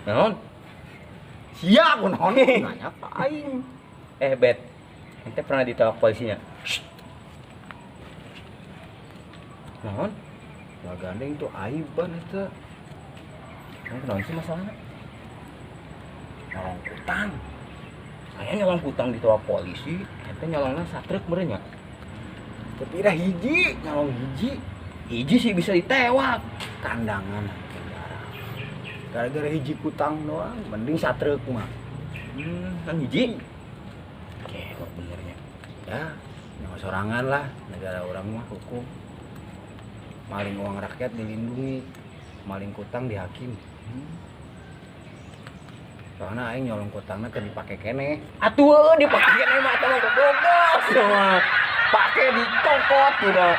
Naon? Sia kunaon nanya ka aing. Bet. Ente pernah ditolak polisinya? Naon? Lah gandeng tuh aiban eta. Naon sih masalahnya? Nyolong utang. Saya nyolong hutang ditolak polisi, ente nyolongna satrek merenya. Tapi dah hiji, nyolong hiji. Hiji sih bisa ditewak. Kandangan penjara. Gara-gara hiji kutang doang, mending satreuk mah. Kan hiji. Kewak benernya. Ya, nyawa sorangan lah, negara orang mah hukum. Maling uang rakyat dilindungi, maling kutang dihakimi. Soalnya aing nyolong kutangna keur dipake kene. Atuh dipake mah teh goblok. Pakai dicokot udah.